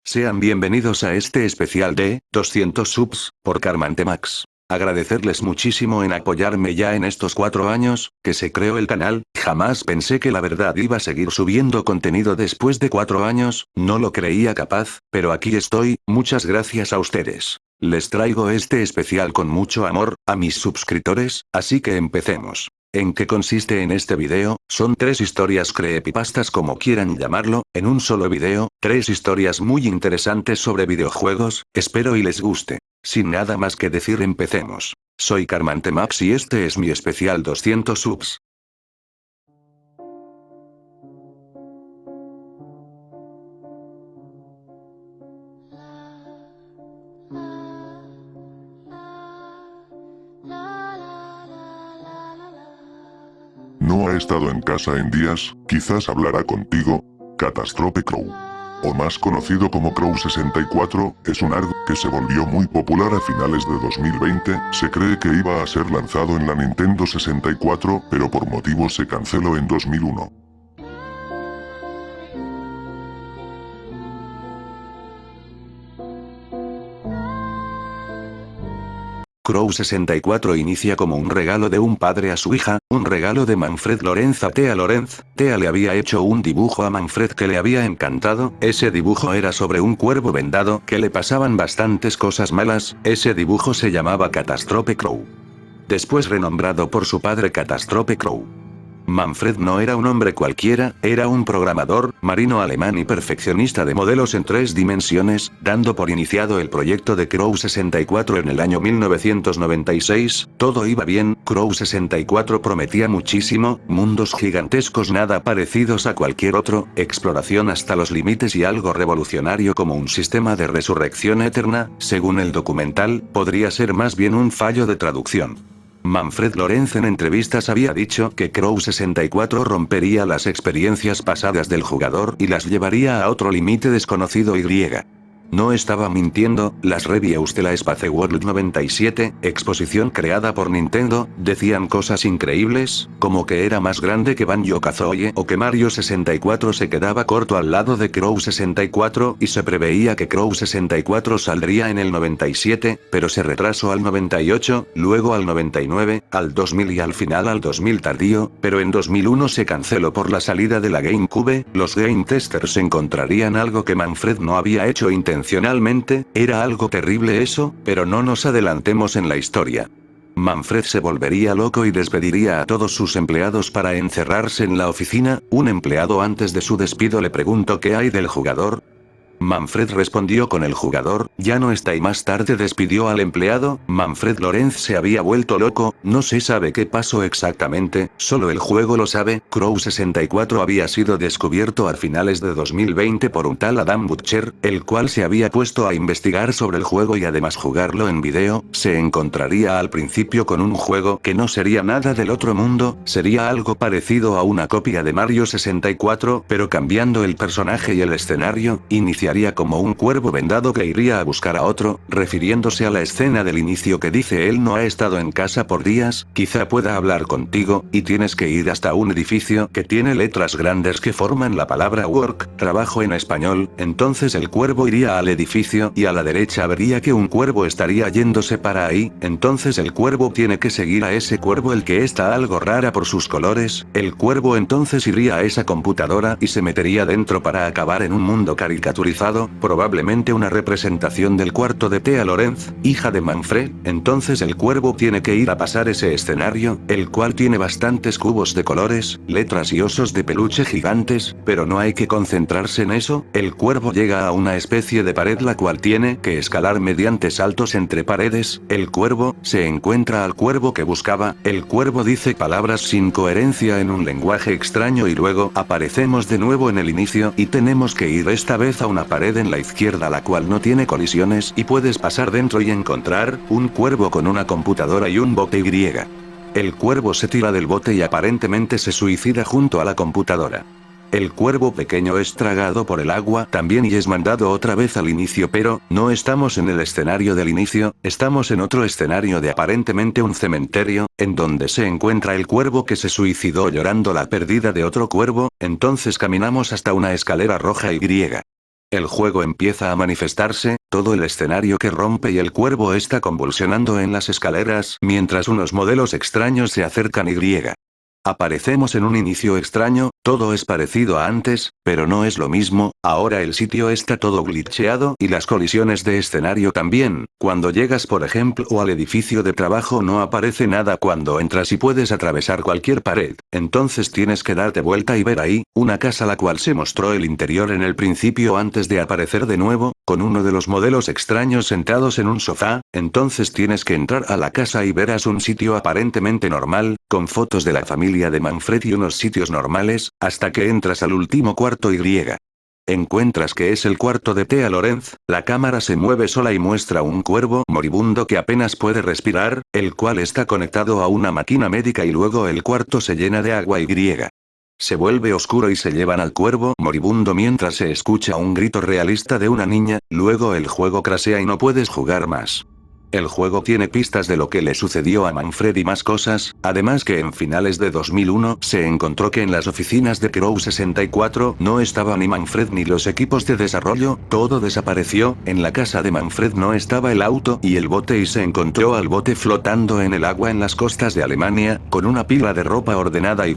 Sean bienvenidos a este especial de 200 subs por Carmantemax. Agradecerles muchísimo en apoyarme ya en estos 4 años que se creó el canal. Jamás pensé que la verdad iba a seguir subiendo contenido después de 4 años, no lo creía capaz, pero aquí estoy, muchas gracias a ustedes. Les traigo este especial con mucho amor, a mis suscriptores, así que empecemos. ¿En qué consiste en este video? Son 3 historias creepypastas como quieran llamarlo, en un solo video, 3 historias muy interesantes sobre videojuegos, espero y les guste. Sin nada más que decir empecemos. Soy Carmantemax y este es mi especial 200 subs. No ha estado en casa en días, quizás hablará contigo. Catastrophe Crow, o más conocido como Crow 64, es un ARG que se volvió muy popular a finales de 2020, se cree que iba a ser lanzado en la Nintendo 64, pero por motivos se canceló en 2001. Crow 64 inicia como un regalo de un padre a su hija, un regalo de Manfred Lorenz a Thea Lorenz. Thea le había hecho un dibujo a Manfred que le había encantado, ese dibujo era sobre un cuervo vendado que le pasaban bastantes cosas malas, ese dibujo se llamaba Catastrophe Crow. Después renombrado por su padre Catastrophe Crow. Manfred no era un hombre cualquiera, era un programador, marino alemán y perfeccionista de modelos en 3 dimensiones, dando por iniciado el proyecto de Crow 64 en el año 1996, todo iba bien, Crow 64 prometía muchísimo, mundos gigantescos nada parecidos a cualquier otro, exploración hasta los límites y algo revolucionario como un sistema de resurrección eterna, según el documental, podría ser más bien un fallo de traducción. Manfred Lorenz en entrevistas había dicho que Crow 64 rompería las experiencias pasadas del jugador y las llevaría a otro límite desconocido y griega. No estaba mintiendo, las reviews de la Space World 97, exposición creada por Nintendo, decían cosas increíbles, como que era más grande que Banjo-Kazooie o que Mario 64 se quedaba corto al lado de Crow 64 y se preveía que Crow 64 saldría en el 97, pero se retrasó al 98, luego al 99, al 2000 y al final al 2000 tardío, pero en 2001 se canceló por la salida de la GameCube, los game testers encontrarían algo que Manfred no había hecho intencionalmente, era algo terrible eso, pero no nos adelantemos en la historia. Manfred se volvería loco y despediría a todos sus empleados para encerrarse en la oficina, un empleado antes de su despido le preguntó ¿qué hay del jugador? Manfred respondió con el jugador, ya no está y más tarde despidió al empleado, Manfred Lorenz se había vuelto loco, no se sabe qué pasó exactamente, solo el juego lo sabe, Crow 64 había sido descubierto a finales de 2020 por un tal Adam Butcher, el cual se había puesto a investigar sobre el juego y además jugarlo en video, se encontraría al principio con un juego que no sería nada del otro mundo, sería algo parecido a una copia de Mario 64, pero cambiando el personaje y el escenario, iniciaría como un cuervo vendado que iría a buscar a otro, refiriéndose a la escena del inicio que dice él no ha estado en casa por días, quizá pueda hablar contigo, y tienes que ir hasta un edificio que tiene letras grandes que forman la palabra work, trabajo en español, entonces el cuervo iría al edificio y a la derecha vería que un cuervo estaría yéndose para ahí, entonces el cuervo tiene que seguir a ese cuervo el que está algo rara por sus colores, el cuervo entonces iría a esa computadora y se metería dentro para acabar en un mundo caricaturizado, probablemente una representación del cuarto de Thea Lorenz, hija de Manfred, entonces el cuervo tiene que ir a pasar ese escenario, el cual tiene bastantes cubos de colores, letras y osos de peluche gigantes, pero no hay que concentrarse en eso, el cuervo llega a una especie de pared la cual tiene que escalar mediante saltos entre paredes, el cuervo, se encuentra al cuervo que buscaba, el cuervo dice palabras sin coherencia en un lenguaje extraño y luego aparecemos de nuevo en el inicio y tenemos que ir esta vez a una pared en la izquierda la cual no tiene colisiones y puedes pasar dentro y encontrar un cuervo con una computadora y un bote Y. El cuervo se tira del bote y aparentemente se suicida junto a la computadora. El cuervo pequeño es tragado por el agua también y es mandado otra vez al inicio, pero no estamos en el escenario del inicio, estamos en otro escenario de aparentemente un cementerio, en donde se encuentra el cuervo que se suicidó llorando la pérdida de otro cuervo, entonces caminamos hasta una escalera roja y griega. El juego empieza a manifestarse, todo el escenario que rompe y el cuervo está convulsionando en las escaleras mientras unos modelos extraños se acercan y. Aparecemos en un inicio extraño, todo es parecido a antes, pero no es lo mismo, ahora el sitio está todo glitcheado y las colisiones de escenario también, cuando llegas por ejemplo al edificio de trabajo no aparece nada cuando entras y puedes atravesar cualquier pared, entonces tienes que darte vuelta y ver ahí, una casa la cual se mostró el interior en el principio antes de aparecer de nuevo, con uno de los modelos extraños sentados en un sofá, entonces tienes que entrar a la casa y verás un sitio aparentemente normal, con fotos de la familia de Manfred y unos sitios normales, hasta que entras al último cuarto y. Encuentras que es el cuarto de Thea Lorenz, la cámara se mueve sola y muestra un cuervo moribundo que apenas puede respirar, el cual está conectado a una máquina médica y luego el cuarto se llena de agua y. Se vuelve oscuro y se llevan al cuervo moribundo mientras se escucha un grito realista de una niña, luego el juego crashea y no puedes jugar más. El juego tiene pistas de lo que le sucedió a Manfred y más cosas, además que en finales de 2001 se encontró que en las oficinas de Crow 64 no estaba ni Manfred ni los equipos de desarrollo, todo desapareció, en la casa de Manfred no estaba el auto y el bote y se encontró al bote flotando en el agua en las costas de Alemania, con una pila de ropa ordenada y.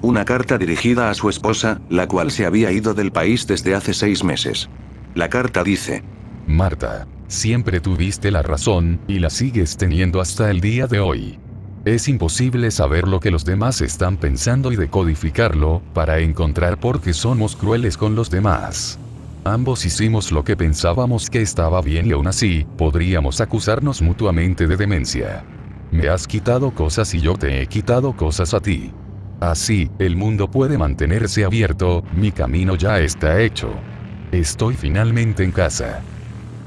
Una carta dirigida a su esposa, la cual se había ido del país desde hace 6 meses. La carta dice: Marta, siempre tuviste la razón, y la sigues teniendo hasta el día de hoy. Es imposible saber lo que los demás están pensando y decodificarlo, para encontrar por qué somos crueles con los demás. Ambos hicimos lo que pensábamos que estaba bien y aún así, podríamos acusarnos mutuamente de demencia. Me has quitado cosas y yo te he quitado cosas a ti. Así, el mundo puede mantenerse abierto, mi camino ya está hecho. Estoy finalmente en casa.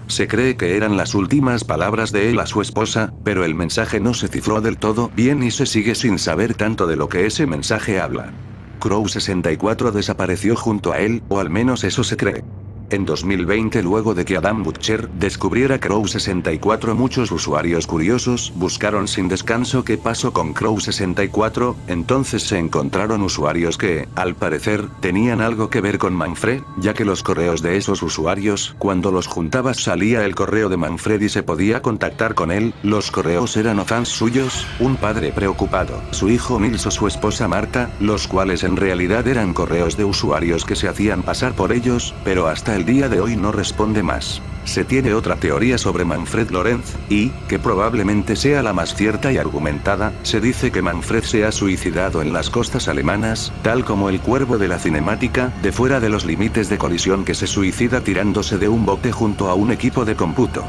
Se cree que eran las últimas palabras de él a su esposa, pero el mensaje no se cifró del todo bien y se sigue sin saber tanto de lo que ese mensaje habla. Crow 64 desapareció junto a él, o al menos eso se cree. En 2020, luego de que Adam Butcher descubriera Crow 64, muchos usuarios curiosos buscaron sin descanso qué pasó con Crow 64, entonces se encontraron usuarios que, al parecer, tenían algo que ver con Manfred, ya que los correos de esos usuarios, cuando los juntabas salía el correo de Manfred y se podía contactar con él, los correos eran o fans suyos, un padre preocupado, su hijo Nils o su esposa Marta, los cuales en realidad eran correos de usuarios que se hacían pasar por ellos, pero hasta el día de hoy no responde más. Se tiene otra teoría sobre Manfred Lorenz, y, que probablemente sea la más cierta y argumentada, se dice que Manfred se ha suicidado en las costas alemanas, tal como el cuervo de la cinemática, de fuera de los límites de colisión que se suicida tirándose de un bote junto a un equipo de cómputo.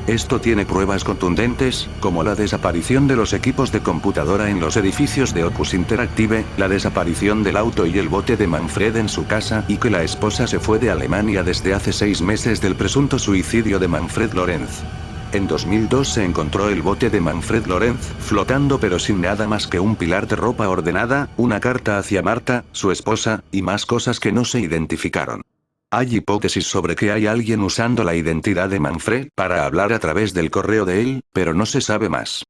Esto tiene pruebas contundentes, como la desaparición de los equipos de computadora en los edificios de Opus Interactive, la desaparición del auto y el bote de Manfred en su casa y que la esposa se fue de Alemania desde hace 6 meses del presunto suicidio de Manfred Lorenz. En 2002 se encontró el bote de Manfred Lorenz, flotando pero sin nada más que un pilar de ropa ordenada, una carta hacia Marta, su esposa, y más cosas que no se identificaron. Hay hipótesis sobre que hay alguien usando la identidad de Manfred para hablar a través del correo de él, pero no se sabe más.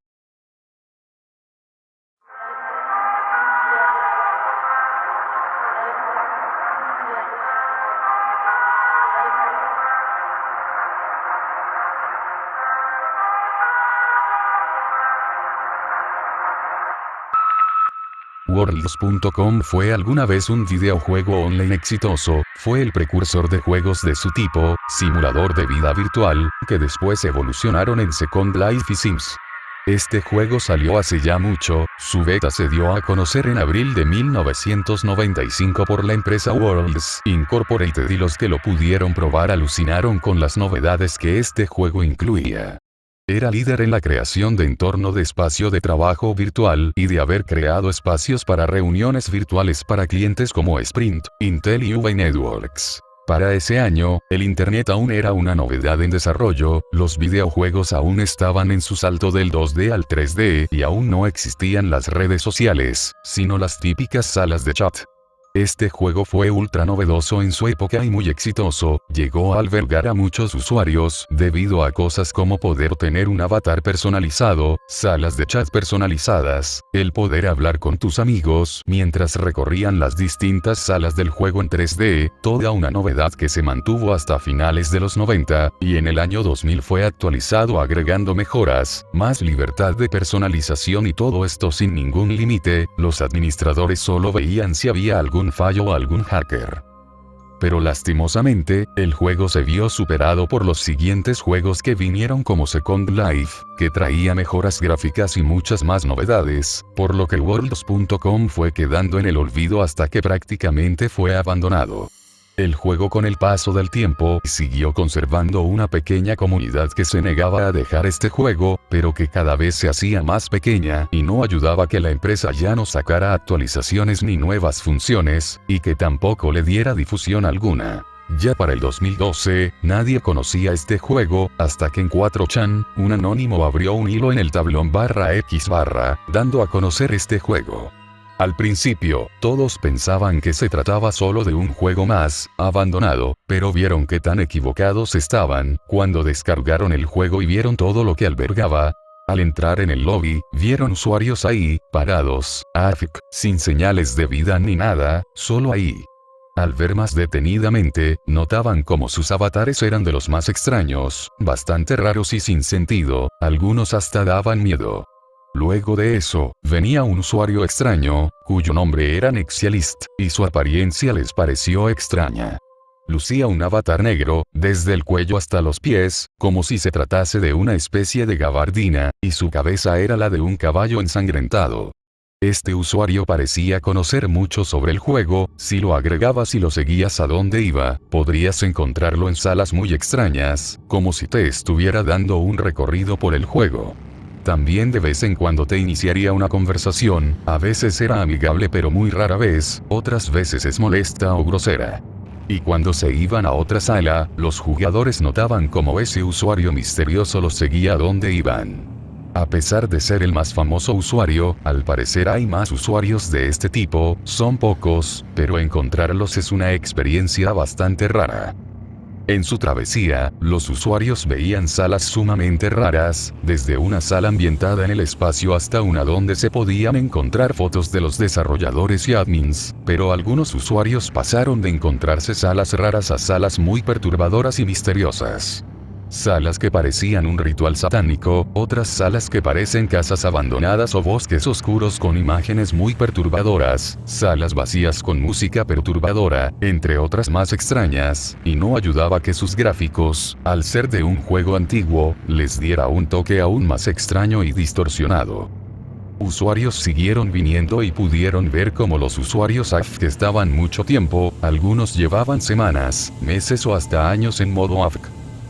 Worlds.com fue alguna vez un videojuego online exitoso, fue el precursor de juegos de su tipo, simulador de vida virtual, que después evolucionaron en Second Life y Sims. Este juego salió hace ya mucho, su beta se dio a conocer en abril de 1995 por la empresa Worlds Incorporated y los que lo pudieron probar alucinaron con las novedades que este juego incluía. Era líder en la creación de entorno de espacio de trabajo virtual y de haber creado espacios para reuniones virtuales para clientes como Sprint, Intel y UV Networks. Para ese año, el Internet aún era una novedad en desarrollo, los videojuegos aún estaban en su salto del 2D al 3D y aún no existían las redes sociales, sino las típicas salas de chat. Este juego fue ultra novedoso en su época y muy exitoso, llegó a albergar a muchos usuarios debido a cosas como poder tener un avatar personalizado, salas de chat personalizadas, el poder hablar con tus amigos mientras recorrían las distintas salas del juego en 3D, toda una novedad que se mantuvo hasta finales de los 90, y en el año 2000 fue actualizado agregando mejoras, más libertad de personalización y todo esto sin ningún límite. Los administradores solo veían si había algún fallo o algún hacker. Pero lastimosamente, el juego se vio superado por los siguientes juegos que vinieron como Second Life, que traía mejoras gráficas y muchas más novedades, por lo que Worlds.com fue quedando en el olvido hasta que prácticamente fue abandonado. El juego con el paso del tiempo siguió conservando una pequeña comunidad que se negaba a dejar este juego, pero que cada vez se hacía más pequeña y no ayudaba que la empresa ya no sacara actualizaciones ni nuevas funciones, y que tampoco le diera difusión alguna. Ya para el 2012, nadie conocía este juego, hasta que en 4chan, un anónimo abrió un hilo en el tablón /x/ dando a conocer este juego. Al principio, todos pensaban que se trataba solo de un juego más, abandonado, pero vieron que tan equivocados estaban, cuando descargaron el juego y vieron todo lo que albergaba. Al entrar en el lobby, vieron usuarios ahí, parados, sin señales de vida ni nada, solo ahí. Al ver más detenidamente, notaban como sus avatares eran de los más extraños, bastante raros y sin sentido, algunos hasta daban miedo. Luego de eso, venía un usuario extraño, cuyo nombre era Nexialist, y su apariencia les pareció extraña. Lucía un avatar negro, desde el cuello hasta los pies, como si se tratase de una especie de gabardina, y su cabeza era la de un caballo ensangrentado. Este usuario parecía conocer mucho sobre el juego, si lo agregabas y lo seguías a donde iba, podrías encontrarlo en salas muy extrañas, como si te estuviera dando un recorrido por el juego. También de vez en cuando te iniciaría una conversación, a veces era amigable pero muy rara vez, otras veces es molesta o grosera. Y cuando se iban a otra sala, los jugadores notaban como ese usuario misterioso los seguía a donde iban. A pesar de ser el más famoso usuario, al parecer hay más usuarios de este tipo, son pocos, pero encontrarlos es una experiencia bastante rara. En su travesía, los usuarios veían salas sumamente raras, desde una sala ambientada en el espacio hasta una donde se podían encontrar fotos de los desarrolladores y admins, pero algunos usuarios pasaron de encontrarse salas raras a salas muy perturbadoras y misteriosas. Salas que parecían un ritual satánico, otras salas que parecen casas abandonadas o bosques oscuros con imágenes muy perturbadoras, salas vacías con música perturbadora, entre otras más extrañas, y no ayudaba que sus gráficos, al ser de un juego antiguo, les diera un toque aún más extraño y distorsionado. Usuarios siguieron viniendo y pudieron ver cómo los usuarios AFK estaban mucho tiempo, algunos llevaban semanas, meses o hasta años en modo AFK.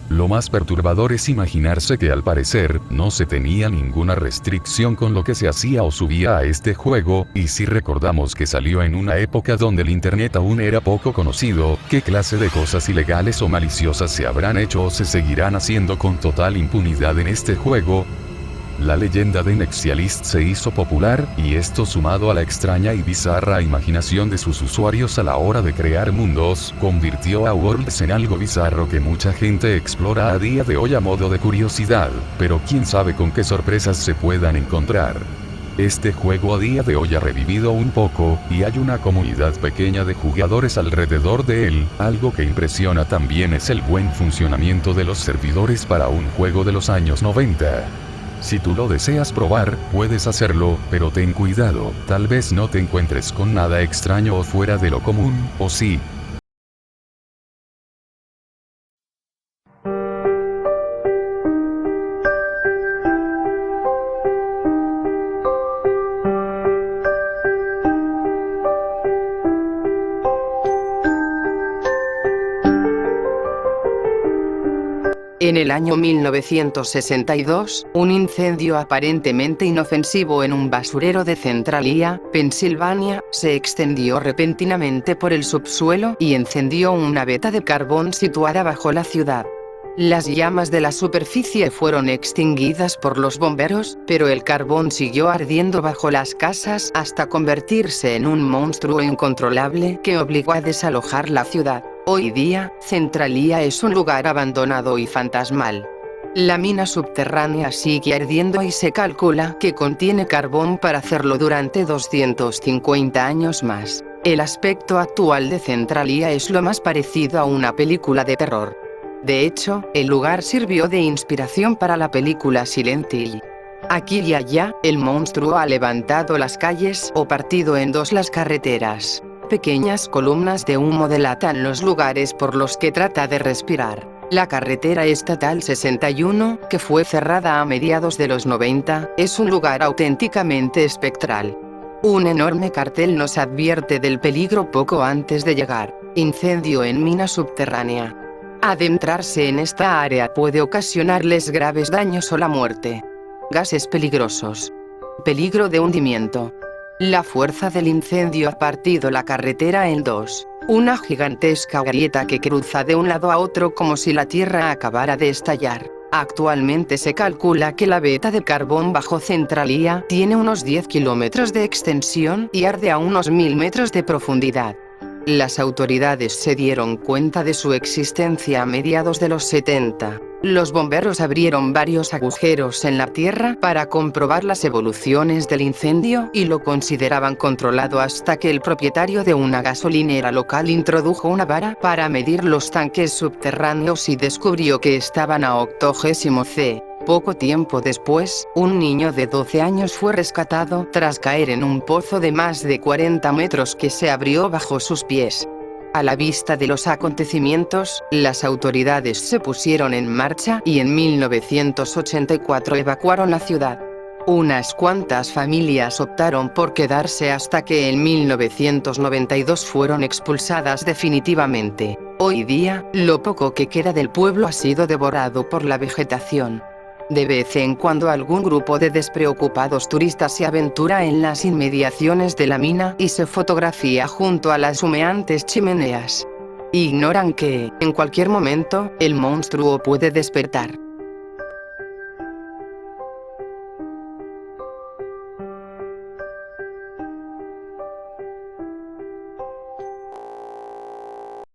Lo más perturbador es imaginarse que al parecer, no se tenía ninguna restricción con lo que se hacía o subía a este juego, y si recordamos que salió en una época donde el internet aún era poco conocido, ¿qué clase de cosas ilegales o maliciosas se habrán hecho o se seguirán haciendo con total impunidad en este juego? La leyenda de Nexialist se hizo popular, y esto sumado a la extraña y bizarra imaginación de sus usuarios a la hora de crear mundos, convirtió a Worlds en algo bizarro que mucha gente explora a día de hoy a modo de curiosidad, pero quién sabe con qué sorpresas se puedan encontrar. Este juego a día de hoy ha revivido un poco, y hay una comunidad pequeña de jugadores alrededor de él. Algo que impresiona también es el buen funcionamiento de los servidores para un juego de los años 90. Si tú lo deseas probar, puedes hacerlo, pero ten cuidado, tal vez no te encuentres con nada extraño o fuera de lo común, o sí. En el año 1962, un incendio aparentemente inofensivo en un basurero de Centralia, Pensilvania, se extendió repentinamente por el subsuelo y encendió una veta de carbón situada bajo la ciudad. Las llamas de la superficie fueron extinguidas por los bomberos, pero el carbón siguió ardiendo bajo las casas hasta convertirse en un monstruo incontrolable que obligó a desalojar la ciudad. Hoy día, Centralia es un lugar abandonado y fantasmal. La mina subterránea sigue ardiendo y se calcula que contiene carbón para hacerlo durante 250 años más. El aspecto actual de Centralia es lo más parecido a una película de terror. De hecho, el lugar sirvió de inspiración para la película Silent Hill. Aquí y allá, el monstruo ha levantado las calles o partido en dos las carreteras. Pequeñas columnas de humo delatan los lugares por los que trata de respirar. La carretera estatal 61, que fue cerrada a mediados de los 90, es un lugar auténticamente espectral. Un enorme cartel nos advierte del peligro poco antes de llegar. Incendio en mina subterránea. Adentrarse en esta área puede ocasionarles graves daños o la muerte. Gases peligrosos. Peligro de hundimiento. La fuerza del incendio ha partido la carretera en dos. Una gigantesca grieta que cruza de un lado a otro como si la tierra acabara de estallar. Actualmente se calcula que la veta de carbón bajo Centralia tiene unos 10 kilómetros de extensión y arde a unos 1000 metros de profundidad. Las autoridades se dieron cuenta de su existencia a mediados de los 70. Los bomberos abrieron varios agujeros en la tierra para comprobar las evoluciones del incendio y lo consideraban controlado hasta que el propietario de una gasolinera local introdujo una vara para medir los tanques subterráneos y descubrió que estaban a 80 C. Poco tiempo después, un niño de 12 años fue rescatado tras caer en un pozo de más de 40 metros que se abrió bajo sus pies. A la vista de los acontecimientos, las autoridades se pusieron en marcha y en 1984 evacuaron la ciudad. Unas cuantas familias optaron por quedarse hasta que en 1992 fueron expulsadas definitivamente. Hoy día, lo poco que queda del pueblo ha sido devorado por la vegetación. De vez en cuando algún grupo de despreocupados turistas se aventura en las inmediaciones de la mina y se fotografía junto a las humeantes chimeneas. Ignoran que, en cualquier momento, el monstruo puede despertar.